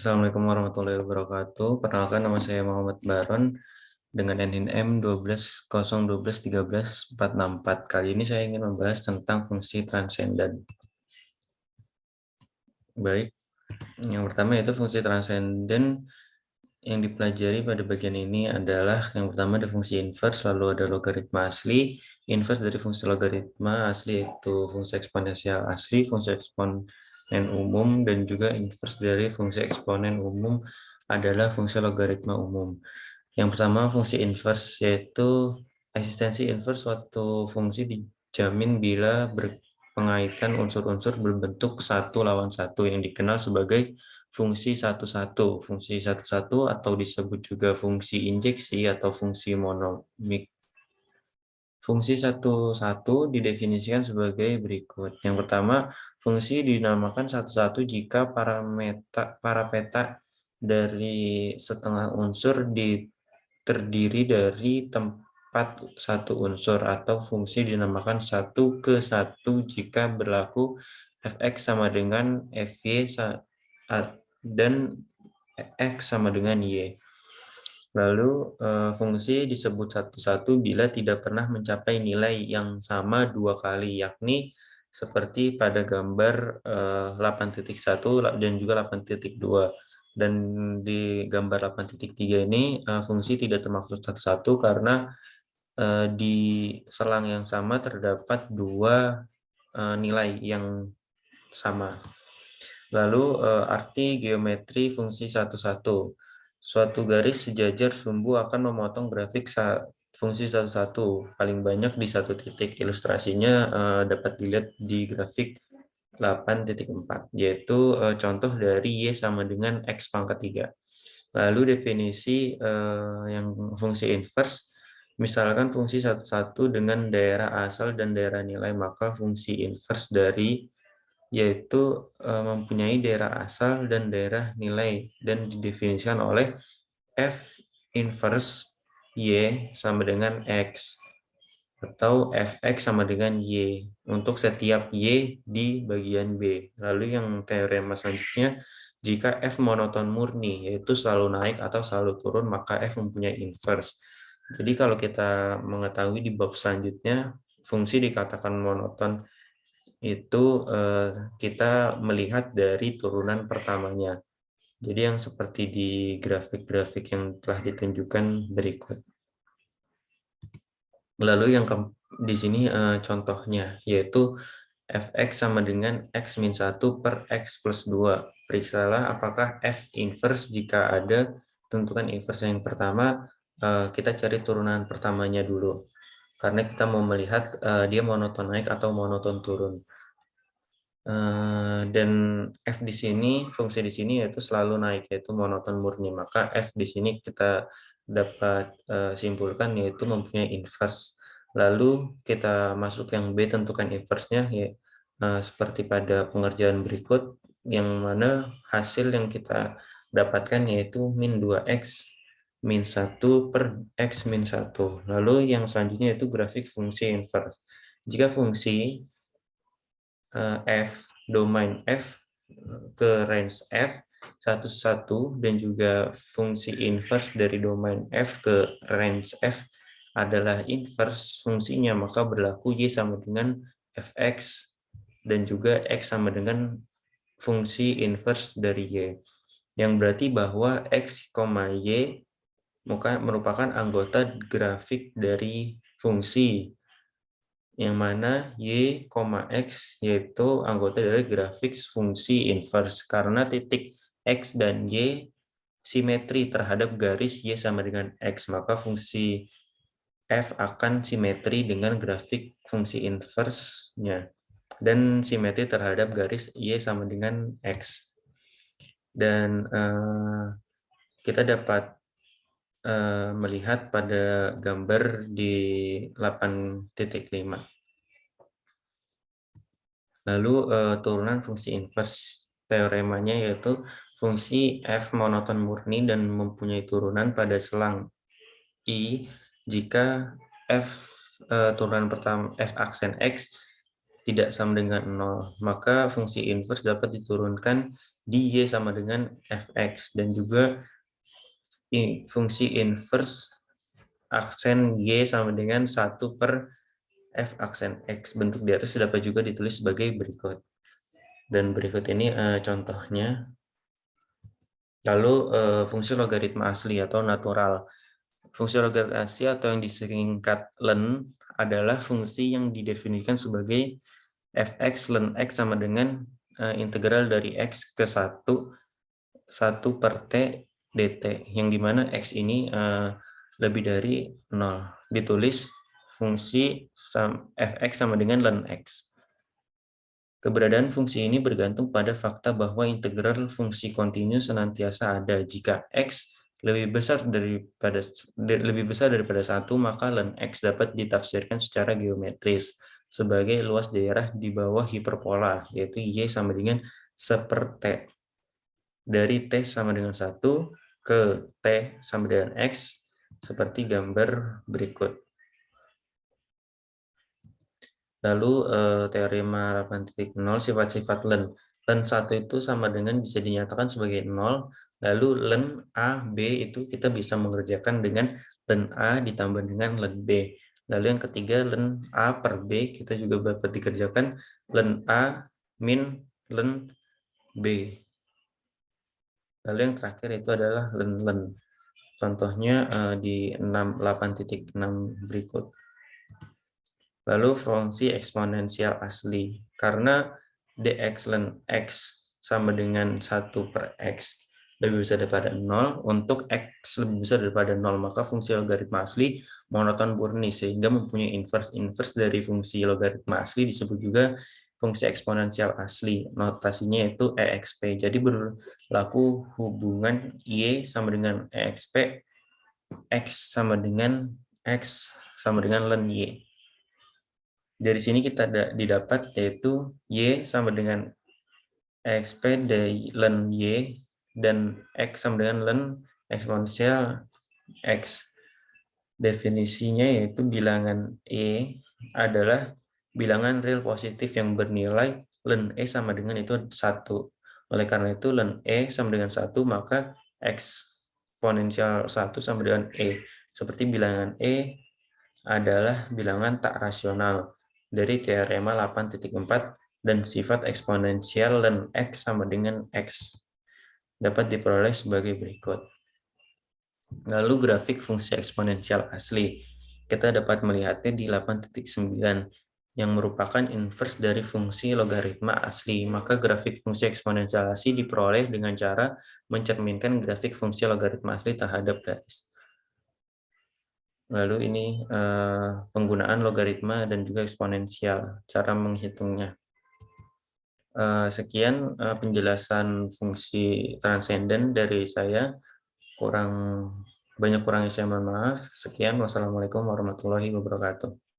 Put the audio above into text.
Assalamualaikum warahmatullahi wabarakatuh. Perkenalkan, nama saya Muhammad Baron dengan NIM 12 012 13 464. Kali ini saya ingin membahas tentang fungsi transendan. Baik, yang pertama yaitu fungsi transendan yang dipelajari pada bagian ini adalah yang pertama ada fungsi inverse, lalu ada logaritma asli. Inverse dari fungsi logaritma asli itu fungsi eksponensial asli, fungsi eksponen umum, dan juga inverse dari fungsi eksponen umum adalah fungsi logaritma umum. Yang pertama fungsi inverse, yaitu eksistensi inverse suatu fungsi dijamin bila berpengaitan unsur-unsur berbentuk satu lawan satu yang dikenal sebagai fungsi satu-satu. Fungsi satu-satu atau disebut juga fungsi injeksi atau fungsi monomik. Fungsi satu-satu didefinisikan sebagai berikut. Yang pertama, fungsi dinamakan satu-satu jika parapeta dari setengah unsur terdiri dari tempat satu unsur, atau fungsi dinamakan satu ke satu jika berlaku fx sama dengan fy dan x sama dengan y. Lalu fungsi disebut satu-satu bila tidak pernah mencapai nilai yang sama dua kali, yakni seperti pada gambar 8.1 dan juga 8.2. Dan di gambar 8.3 ini fungsi tidak termaksud satu-satu karena di selang yang sama terdapat dua nilai yang sama. Lalu arti geometri fungsi satu-satu. Suatu garis sejajar sumbu akan memotong grafik fungsi satu-satu paling banyak di satu titik. Ilustrasinya dapat dilihat di grafik 8.4, yaitu contoh dari Y sama dengan X pangkat 3. Lalu definisi yang fungsi inverse, misalkan fungsi satu-satu dengan daerah asal dan daerah nilai, maka fungsi inverse dari yaitu mempunyai daerah asal dan daerah nilai dan didefinisikan oleh F inverse Y sama dengan X atau Fx sama dengan Y untuk setiap Y di bagian B. Lalu yang teorema selanjutnya, jika F monoton murni, yaitu selalu naik atau selalu turun, maka F mempunyai inverse. Jadi kalau kita mengetahui di bab selanjutnya, fungsi dikatakan monoton itu kita melihat dari turunan pertamanya. Jadi yang seperti di grafik-grafik yang telah ditunjukkan berikut. Lalu yang di sini contohnya, yaitu fx sama dengan x min 1 per x plus 2. Periksalah apakah f inverse jika ada. Tentukan inverse yang pertama, kita cari turunan pertamanya dulu. Karena kita mau melihat dia monoton naik atau monoton turun. Dan f di sini, fungsi di sini yaitu selalu naik, yaitu monoton murni. Maka f di sini kita dapat simpulkan yaitu mempunyai inverse. Lalu kita masuk yang B, tentukan inverse-nya ya, seperti pada pengerjaan berikut, yang mana hasil yang kita dapatkan yaitu min 2x min 1 per x min 1. Lalu yang selanjutnya yaitu grafik fungsi inverse. Jika fungsi F, domain F ke range F satu-satu dan juga fungsi inverse dari domain F ke range F adalah inverse fungsinya, maka berlaku Y sama dengan Fx dan juga X sama dengan fungsi inverse dari Y. Yang berarti bahwa X, Y merupakan anggota grafik dari fungsi, yang mana Y, X yaitu anggota dari grafik fungsi inverse karena titik X dan Y simetri terhadap garis Y sama dengan X, maka fungsi F akan simetri dengan grafik fungsi inverse-nya dan simetri terhadap garis Y sama dengan X. Dan kita dapat melihat pada gambar di 8.5. Lalu turunan fungsi inverse, teoremanya yaitu fungsi f monoton murni dan mempunyai turunan pada selang I jika f turunan pertama f aksen x tidak sama dengan 0, maka fungsi inverse dapat diturunkan di Y sama dengan Fx, dan juga fungsi inverse aksen Y sama dengan 1 per F aksen X. Bentuk di atas dapat juga ditulis sebagai berikut. Dan berikut ini contohnya. Lalu fungsi logaritma asli atau natural. Fungsi logaritma asli atau yang disingkat len adalah fungsi yang didefinisikan sebagai fx len x sama dengan integral dari x ke 1 per t dt, yang dimana x ini lebih dari 0. Ditulis fungsi fx sama dengan len x. Keberadaan fungsi ini bergantung pada fakta bahwa integral fungsi kontinu senantiasa ada. Jika x lebih besar daripada 1, maka len x dapat ditafsirkan secara geometris sebagai luas daerah di bawah hiperbola, yaitu y sama dengan 1 per t. Dari t sama dengan 1 ke t sama dengan x seperti gambar berikut. Lalu teorema 8.0 sifat-sifat len. Len 1 itu sama dengan bisa dinyatakan sebagai 0. Lalu len A, B itu kita bisa mengerjakan dengan len A ditambah dengan len B. Lalu yang ketiga len A per B kita juga dapat dikerjakan len A min len B. Lalu yang terakhir itu adalah len. Contohnya di 8.6 berikut. Lalu fungsi eksponensial asli. Karena dx len x sama dengan 1 per x lebih besar daripada 0, untuk x lebih besar daripada 0, maka fungsi logaritma asli monoton murni sehingga mempunyai inverse. Inverse dari fungsi logaritma asli disebut juga fungsi eksponensial asli. Notasinya itu exp. Jadi berlaku hubungan y sama dengan exp, x sama dengan len y. Dari sini kita didapat yaitu y sama dengan exp dari len y dan x sama dengan len eksponensial x. Definisinya yaitu bilangan e adalah bilangan real positif yang bernilai len e sama dengan itu 1. Oleh karena itu len e sama dengan 1, maka eksponensial 1 sama dengan e. Seperti bilangan e adalah bilangan tak rasional dari teorema 8.4 dan sifat eksponensial len x sama dengan x dapat diperoleh sebagai berikut. Lalu grafik fungsi eksponensial asli. Kita dapat melihatnya di 8.9 yang merupakan inverse dari fungsi logaritma asli. Maka grafik fungsi eksponensial asli diperoleh dengan cara mencerminkan grafik fungsi logaritma asli terhadap garis. Lalu ini penggunaan logaritma dan juga eksponensial, cara menghitungnya. Sekian penjelasan fungsi transenden dari saya. Banyak kurangnya saya mohon maaf. Sekian, wassalamualaikum warahmatullahi wabarakatuh.